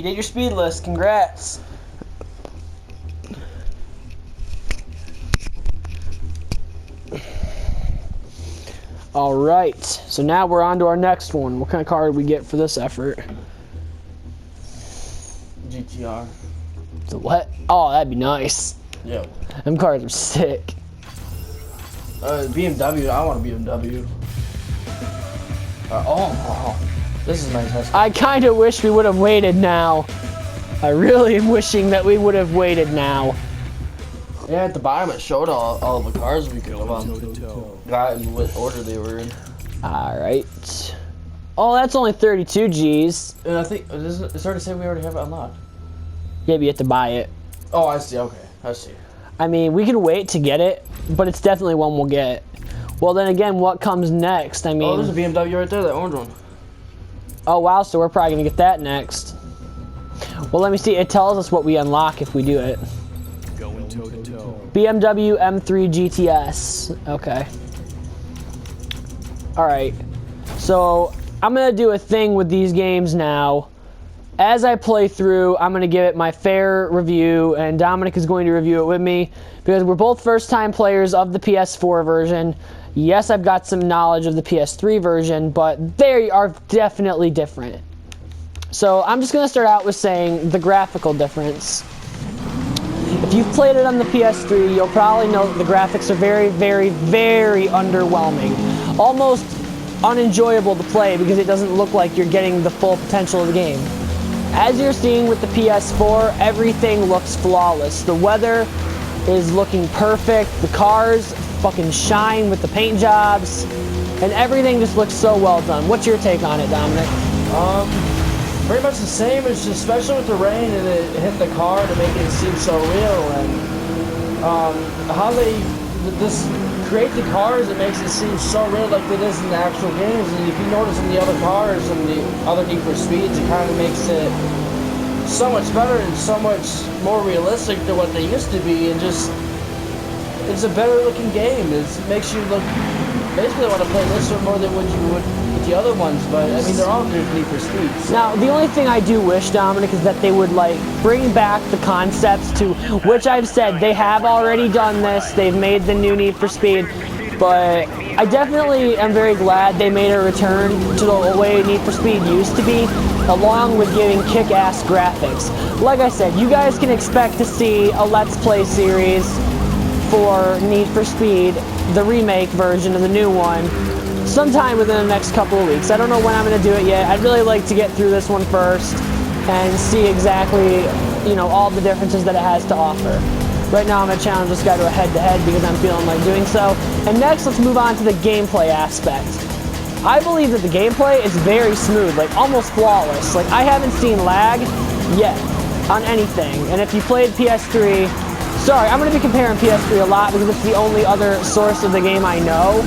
you did your speed list. Congrats. All right, so now we're on to our next one. What kind of car did we get for this effort? GTR. So what? Oh, that'd be nice. Yeah. Them cars are sick. BMW. I want a BMW. This is nice. I kind of wish we would have waited now. I really am wishing that we would have waited now. Yeah, at the bottom it showed all the cars we could have got in what order they were in. All right. Oh, that's only 32 G's. And I think it's hard to say we already have it unlocked. Yeah, but you have to buy it. Oh, I see. Okay, I see. I mean, we can wait to get it, but it's definitely one we'll get. Well, then again, what comes next? I mean... Oh, there's a BMW right there, that orange one. Oh, wow, so we're probably going to get that next. Well, let me see. It tells us what we unlock if we do it. Going toe to toe. BMW M3 GTS. Okay. Alright. So, I'm going to do a thing with these games now. As I play through, I'm going to give it my fair review, and Dominic is going to review it with me, because we're both first-time players of the PS4 version. Yes, I've got some knowledge of the PS3 version, but they are definitely different. So I'm just going to start out with saying the graphical difference. If you've played it on the PS3, you'll probably know that the graphics are very, very, very underwhelming. Almost unenjoyable to play because it doesn't look like you're getting the full potential of the game. As you're seeing with the PS4, everything looks flawless. The weather is looking perfect. The cars fucking shine with the paint jobs. And everything just looks so well done. What's your take on it, Dominic? Pretty much the same. It's just, especially with the rain and it hit the car to make it seem so real. And how they this create the cars, it makes it seem so real like it is in the actual games. And if you notice in the other cars and the other Need for Speeds, it kind of makes it so much better and so much more realistic than what they used to be. And just, it's a better looking game. It makes you look, basically want to play this one more than what you would with the other ones. But I mean, they're all good Need for Speeds. So. Now, the only thing I do wish, Dominic, is that they would like bring back the concepts to which I've said they have already done this. They've made the new Need for Speed, but I definitely am very glad they made a return to the way Need for Speed used to be, along with giving kick-ass graphics. Like I said, you guys can expect to see a Let's Play series for Need for Speed, the remake version of the new one, sometime within the next couple of weeks. I don't know when I'm going to do it yet. I'd really like to get through this one first and see exactly, you know, all the differences that it has to offer. Right now I'm going to challenge this guy to a head-to-head because I'm feeling like doing so. And next, let's move on to the gameplay aspect. I believe that the gameplay is very smooth, like almost flawless. Like, I haven't seen lag yet on anything. And if you played PS3, sorry, I'm going to be comparing PS3 a lot because it's the only other source of the game I know.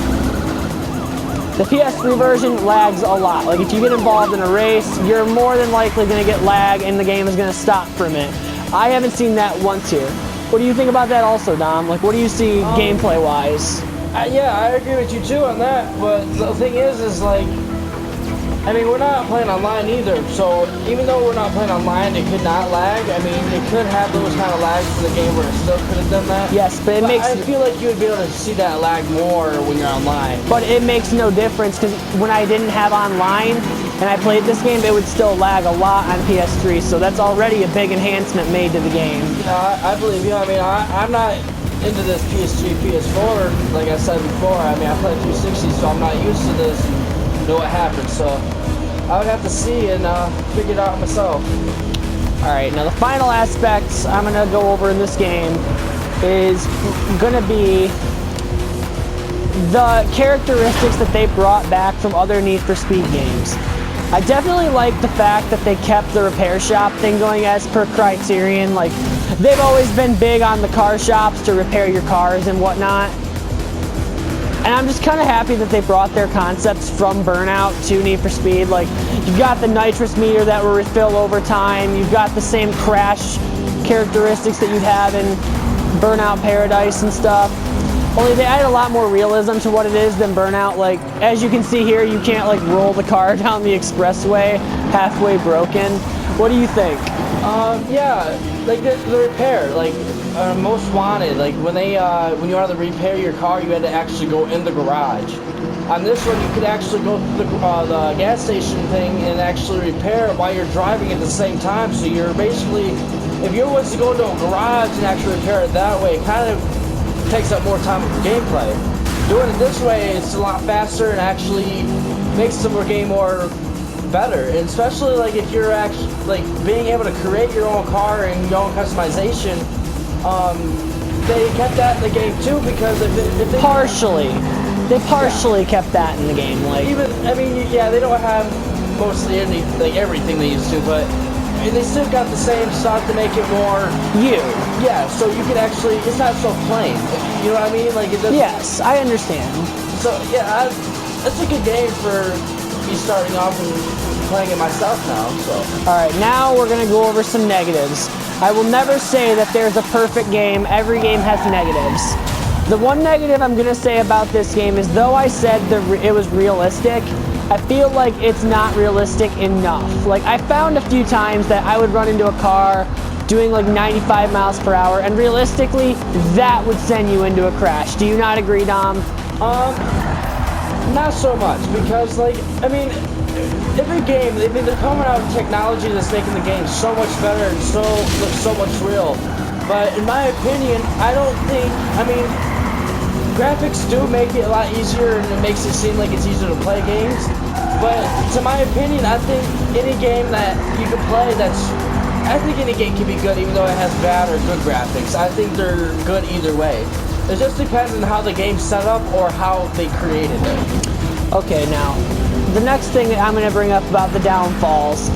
The PS3 version lags a lot. Like, if you get involved in a race, you're more than likely going to get lag and the game is going to stop for a minute. I haven't seen that once here. What do you think about that also, Dom? Like, what do you see gameplay-wise? Yeah, I agree with you too on that, but the thing is like, I mean, we're not playing online either, so even though we're not playing online, it could not lag. I mean, it could have those kind of lags for the game where it still could have done that. Yes, but I feel like you would be able to see that lag more when you're online. But it makes no difference, because when I didn't have online and I played this game, it would still lag a lot on PS3, so that's already a big enhancement made to the game. Yeah, I believe you. I mean, I'm not into this PS3, PS4, like I said before. I mean, I played 360, so I'm not used to this and know what happens, so I would have to see and figure it out myself. Alright, now the final aspects I'm going to go over in this game is going to be the characteristics that they brought back from other Need for Speed games. I definitely like the fact that they kept the repair shop thing going as per Criterion. Like, they've always been big on the car shops to repair your cars and whatnot. And I'm just kind of happy that they brought their concepts from Burnout to Need for Speed. Like, you've got the nitrous meter that will refill over time. You've got the same crash characteristics that you'd have in Burnout Paradise and stuff. Only they added a lot more realism to what it is than Burnout. Like, as you can see here, you can't like roll the car down the expressway halfway broken. What do you think? Yeah, like the repair, like Most Wanted, like when when you wanted to repair your car, you had to actually go in the garage. On this one, you could actually go to the gas station thing and actually repair it while you're driving at the same time. So you're basically, if you was to go to a garage and actually repair it that way, it kind of takes up more time with gameplay. Doing it this way, it's a lot faster and actually makes the game more better. And especially like if you're actually like being able to create your own car and your own customization. They kept that in the game too because if they They partially kept that in the game. Like even, I mean, yeah, they don't have mostly everything they used to, but they still got the same stuff to make it more you. Yeah, so you can actually, it's not so plain. You know what I mean? Like it doesn't. Yes, I understand. So yeah, it's a good game for me starting off and playing it myself now. So. All right, now we're gonna go over some negatives. I will never say that there's a perfect game. Every game has negatives. The one negative I'm gonna say about this game is though I said it was realistic, I feel like it's not realistic enough. Like I found a few times that I would run into a car doing like 95 miles per hour and realistically that would send you into a crash. Do you not agree, Dom? Not so much because like, I mean, every game, they're coming out with technology that's making the game so much better and looks so much real. But in my opinion, I don't think, I mean, graphics do make it a lot easier and it makes it seem like it's easier to play games. But to my opinion, I think any game that you can play I think any game can be good even though it has bad or good graphics. I think they're good either way. It just depends on how the game's set up or how they created it. Okay, now, the next thing that I'm gonna bring up about the downfalls.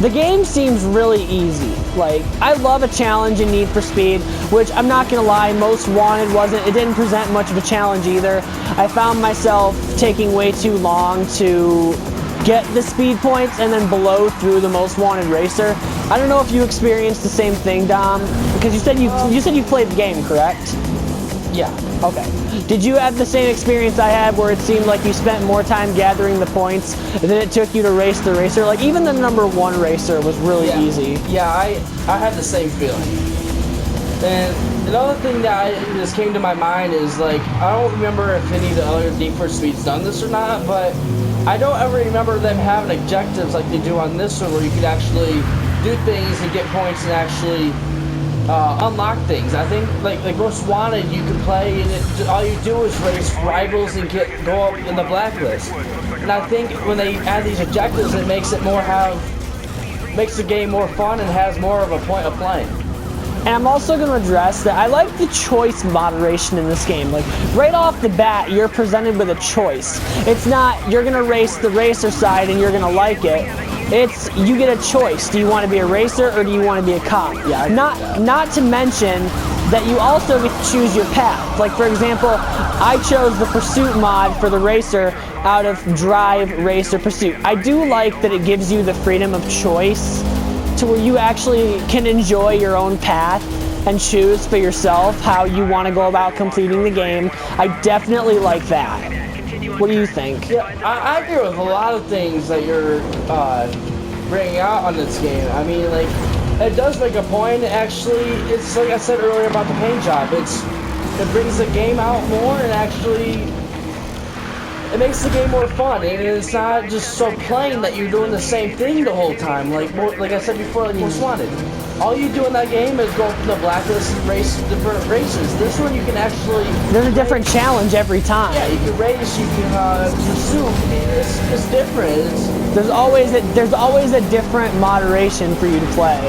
The game seems really easy. Like, I love a challenge in Need for Speed, which I'm not gonna lie, Most Wanted it didn't present much of a challenge either. I found myself taking way too long to get the speed points and then blow through the Most Wanted racer. I don't know if you experienced the same thing, Dom, because you said you played the game, correct? Yeah. Okay. Did you have the same experience I had where it seemed like you spent more time gathering the points than it took you to race the racer? Like even the #1 racer was really easy. Yeah, I had the same feeling. And another thing that just came to my mind is like, I don't remember if any of the other Need for Speed's done this or not, but I don't ever remember them having objectives like they do on this one where you could actually do things and get points and actually unlock things. I think like Most Wanted you can play and all you do is race rivals and go up in the blacklist. And I think when they add these objectives it makes the game more fun and has more of a point of playing. And I'm also going to address that I like the choice moderation in this game. Like, right off the bat, you're presented with a choice. It's not, you're going to race the racer side and you're going to like it. It's, you get a choice. Do you want to be a racer or do you want to be a cop? Yeah, not to mention that you also get to choose your path. Like, for example, I chose the Pursuit mod for the racer out of Drive, Racer, Pursuit. I do like that it gives you the freedom of choice to where you actually can enjoy your own path and choose for yourself how you want to go about completing the game. I definitely like that. What do you think? Yeah, I agree with a lot of things that you're bringing out on this game. I mean, like, it does make a point. Actually, it's like I said earlier about the paint job. It brings the game out more and actually it makes the game more fun, and it's not just so plain that you're doing the same thing the whole time. Like I said before, like Most Wanted. All you do in that game is go up to the blacklist and race different races. This one you can actually... There's a different challenge every time. Yeah, you can race, you can pursue. It's different. There's always a different moderation for you to play.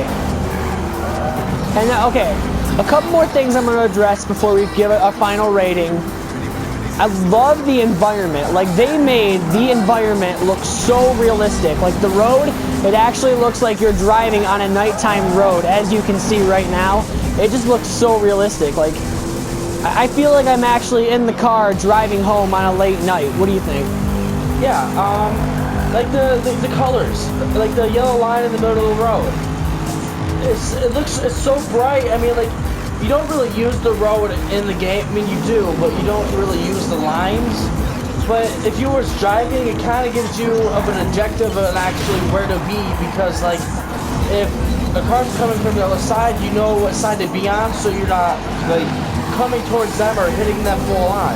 And okay, a couple more things I'm going to address before we give it a final rating. I love the environment. Like, they made the environment look so realistic. Like, the road, it actually looks like you're driving on a nighttime road, as you can see right now. It just looks so realistic. Like, I feel like I'm actually in the car driving home on a late night. What do you think? Yeah, like the colors, like the yellow line in the middle of the road. It's so bright. I mean, like, you don't really use the road in the game. I mean, you do, but you don't really use the lines. But if you were driving, it kind of gives you of an objective and actually where to be, because like if a car's coming from the other side, you know what side to be on, so you're not like coming towards them or hitting them full on.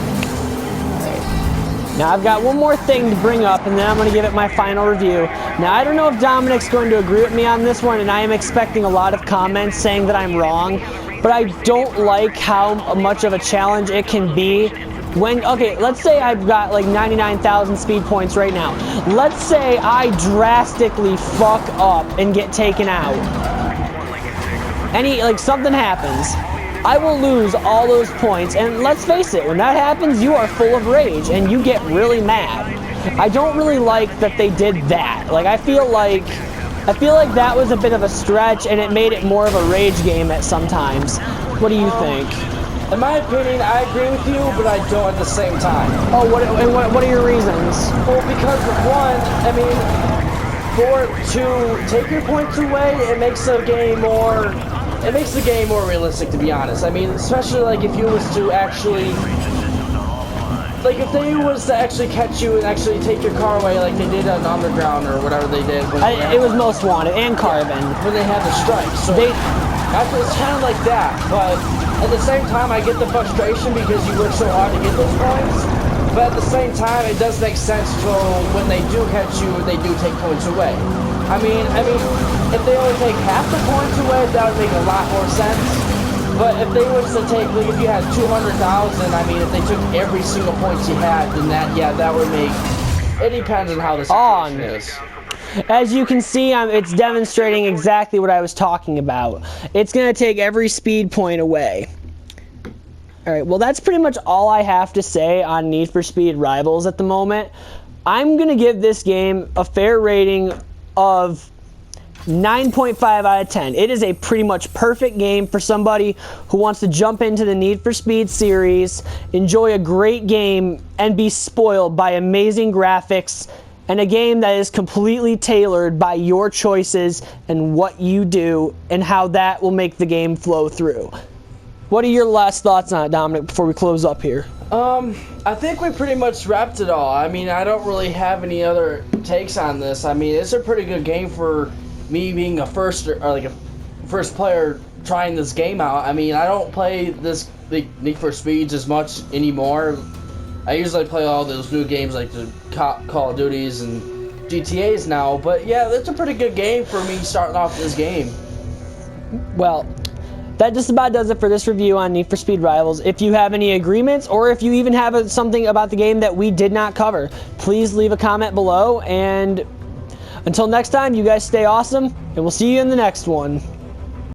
Now I've got one more thing to bring up, and then I'm going to give it my final review. Now I don't know if Dominic's going to agree with me on this one, and I am expecting a lot of comments saying that I'm wrong, but I don't like how much of a challenge it can be when, okay, let's say I've got like 99,000 speed points right now. Let's say I drastically fuck up and get taken out. Like something happens. I will lose all those points, and let's face it, when that happens, you are full of rage, and you get really mad. I don't really like that they did that. Like, I feel like that was a bit of a stretch, and it made it more of a rage game at sometimes. What do you think? In my opinion, I agree with you, but I don't at the same time. Oh, what are your reasons? Well, because one, I mean, to take your points away, it makes the game more realistic, to be honest. I mean, especially like if you was to actually, like if they was to actually catch you and actually take your car away, like they did on Underground or whatever they did. It was Most Wanted and Carbon. When they had the strikes. So it's kind of like that, but at the same time, I get the frustration because you work so hard to get those points. But at the same time, it does make sense to when they do catch you, they do take points away. I mean, if they only take half the points away, that would make a lot more sense. But if they was to take, like, if you had 200,000, I mean, if they took every single points you had, then that would make. It depends on how the situation is. As you can see, it's demonstrating exactly what I was talking about. It's going to take every speed point away. Alright, well that's pretty much all I have to say on Need for Speed Rivals at the moment. I'm going to give this game a fair rating of 9.5 out of 10. It is a pretty much perfect game for somebody who wants to jump into the Need for Speed series, enjoy a great game, and be spoiled by amazing graphics, and a game that is completely tailored by your choices and what you do and how that will make the game flow through. What are your last thoughts on it, Dominic, before we close up here? I think we pretty much wrapped it all. I mean, I don't really have any other takes on this. I mean, it's a pretty good game for me being a first player trying this game out. I mean, I don't play this Need for Speeds as much anymore. I usually play all those new games like the Call of Duties and GTAs now, but yeah, that's a pretty good game for me starting off this game. Well, that just about does it for this review on Need for Speed Rivals. If you have any agreements, or if you even have something about the game that we did not cover, please leave a comment below, and until next time, you guys stay awesome, and we'll see you in the next one.